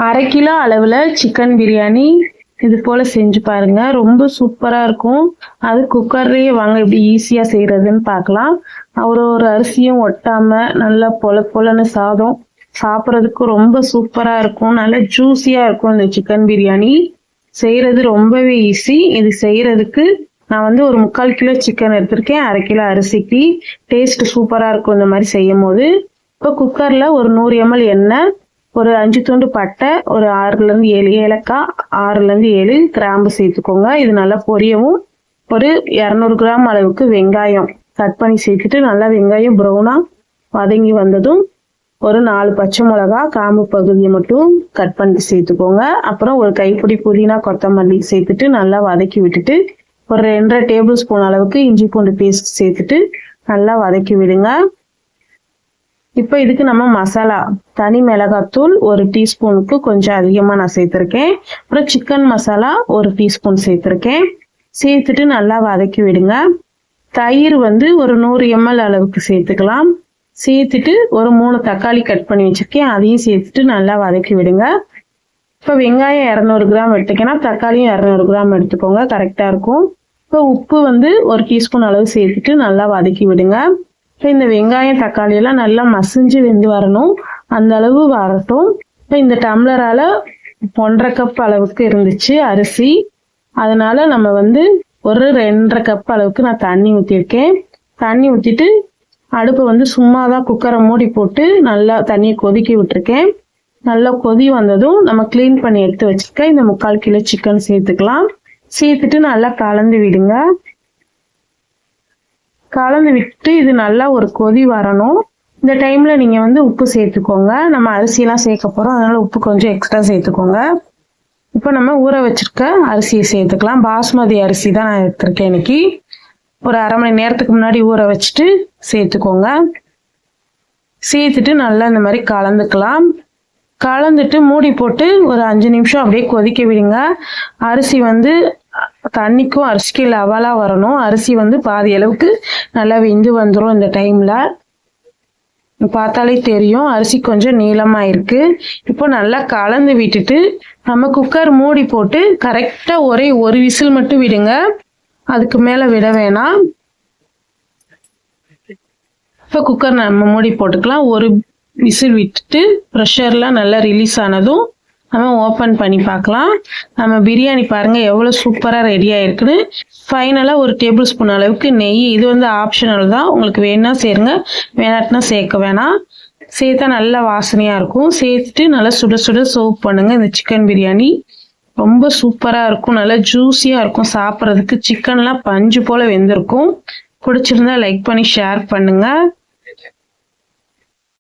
1/2 kilo அளவில் chicken biryani இது போல் செஞ்சு பாருங்கள். ரொம்ப சூப்பராக இருக்கும். அது குக்கர்லேயே வாங்க எப்படி ஈஸியாக செய்கிறதுன்னு பார்க்கலாம். ஒரு அரிசியும் ஒட்டாமல் நல்லா பொலன்னு சாதம் சாப்பிட்றதுக்கு ரொம்ப சூப்பராக இருக்கும். நல்லா ஜூஸியாக இருக்கும். இந்த சிக்கன் பிரியாணி செய்கிறது ரொம்பவே ஈஸி. இது செய்கிறதுக்கு நான் வந்து ஒரு 3/4 கிலோ சிக்கன் எடுத்திருக்கேன். 1/2 கிலோ அரிசிக்கு. டேஸ்ட் சூப்பராக இருக்கும் இந்த மாதிரி செய்யும் போது. இப்போ குக்கரில் ஒரு 100 ml எண்ணெய், ஒரு 5 துண்டு பட்டை, ஒரு 6லேருந்து 7 ஏலக்காய், 6லேருந்து 7 கிராம்பு சேர்த்துக்கோங்க. இது நல்லா பொரியவும் ஒரு 200 கிராம் அளவுக்கு வெங்காயம் கட் பண்ணி சேர்த்துட்டு நல்லா வெங்காயம் ப்ரௌனாக வதங்கி வந்ததும் ஒரு 4 பச்சை மிளகா காம்பு பகுதியை மட்டும் கட் பண்ணி சேர்த்துக்கோங்க. அப்புறம் ஒரு கைப்பிடி புதினா கொத்தமல்லி சேர்த்துட்டு நல்லா வதக்கி விட்டுட்டு ஒரு 2.5 டேபிள் ஸ்பூன் அளவுக்கு இஞ்சி பூண்டு பேஸ்ட் சேர்த்துட்டு நல்லா வதக்கி விடுங்க. இப்போ இதுக்கு நம்ம மசாலா தனி மிளகாத்தூள் 1 டீஸ்பூனுக்கு கொஞ்சம் அதிகமாக நான் சேர்த்துருக்கேன். அப்புறம் சிக்கன் மசாலா 1 டீஸ்பூன் சேர்த்துருக்கேன். சேர்த்துட்டு நல்லா வதக்கி விடுங்க. தயிர் வந்து ஒரு 100 ml அளவுக்கு சேர்த்துக்கலாம். சேர்த்துட்டு ஒரு 3 தக்காளி கட் பண்ணி வச்சுருக்கேன். அதையும் சேர்த்துட்டு நல்லா வதக்கி விடுங்க. இப்போ வெங்காயம் 200 கிராம் எடுத்துக்கன்னா தக்காளியும் 200 கிராம் எடுத்துக்கோங்க, கரெக்டாக இருக்கும். இப்போ உப்பு வந்து 1 டீஸ்பூன் அளவு சேர்த்துட்டு நல்லா வதக்கி விடுங்க. இப்போ இந்த வெங்காயம் தக்காளியெல்லாம் நல்லா மசிஞ்சு வெந்து வரணும், அந்த அளவு வரட்டும். இப்போ இந்த டம்ளரால் 1.5 கப் அளவுக்கு இருந்துச்சு அரிசி, அதனால நம்ம வந்து ஒரு 2.5 கப் அளவுக்கு நான் தண்ணி ஊற்றிருக்கேன். தண்ணி ஊற்றிட்டு அடுப்பை வந்து சும்மா தான் குக்கரை மூடி போட்டு நல்லா தண்ணியை கொதிக்க விட்டுருக்கேன். நல்லா கொதி வந்ததும் நம்ம க்ளீன் பண்ணி எடுத்து வச்சுருக்க இந்த 3/4 கிலோ சிக்கன் சேர்த்துக்கலாம். சேர்த்துட்டு நல்லா கலந்து விடுங்க. கலந்து விட்டு இது நல்லா ஒரு கொதி வரணும். இந்த டைமில் நீங்கள் வந்து உப்பு சேர்த்துக்கோங்க. நம்ம அரிசியெல்லாம் சேர்க்க போகிறோம், அதனால் உப்பு கொஞ்சம் எக்ஸ்ட்ரா சேர்த்துக்கோங்க. இப்போ நம்ம ஊற வச்சுருக்க அரிசியை சேர்த்துக்கலாம். பாஸ்மதி அரிசி தான் நான் எடுத்துருக்கேன் இன்னைக்கு. ஒரு 1/2 மணி நேரத்துக்கு முன்னாடி ஊற வச்சுட்டு சேர்த்துக்கோங்க. சேர்த்துட்டு நல்லா இந்த மாதிரி கலந்துக்கலாம். கலந்துட்டு மூடி போட்டு ஒரு 5 நிமிஷம் அப்படியே கொதிக்க விடுங்க. அரிசி வந்து தண்ணிக்கும் அரிசிக்கும் லெவலாக வரணும். அரிசி வந்து பாதி அளவுக்கு நல்லா வெந்து வந்துடும். இந்த டைமில் பார்த்தாலே தெரியும் அரிசி கொஞ்சம் நீளமாக இருக்குது. இப்போ நல்லா கலந்து விட்டுட்டு நம்ம குக்கர் மூடி போட்டு கரெக்டாக ஒரே ஒரு விசில் மட்டும் விடுங்க, அதுக்கு மேலே விட வேணாம். இப்போ குக்கர் நம்ம மூடி போட்டுக்கலாம். ஒரு விசில் விட்டுட்டு ப்ரெஷர்லாம் நல்லா ரிலீஸ் ஆனதும் நம்ம ஓப்பன் பண்ணி பார்க்கலாம். நம்ம பிரியாணி பாருங்கள் எவ்வளோ சூப்பராக ரெடி ஆகிருக்குன்னு. ஃபைனலாக ஒரு டேபிள் ஸ்பூன் அளவுக்கு நெய், இது வந்து ஆப்ஷனல் தான், உங்களுக்கு வேணா சேருங்க, வேணாட்டினா சேர்க்க வேணாம். சேர்த்தா நல்லா வாசனையாக இருக்கும். சேர்த்துட்டு நல்லா சுட சுட சர்வ் பண்ணுங்கள். இந்த சிக்கன் பிரியாணி ரொம்ப சூப்பராக இருக்கும், நல்லா ஜூஸியாக இருக்கும் சாப்பிட்றதுக்கு. சிக்கன்லாம் பஞ்சு போல் வெந்திருக்கும். பிடிச்சிருந்தா லைக் பண்ணி ஷேர் பண்ணுங்கள்.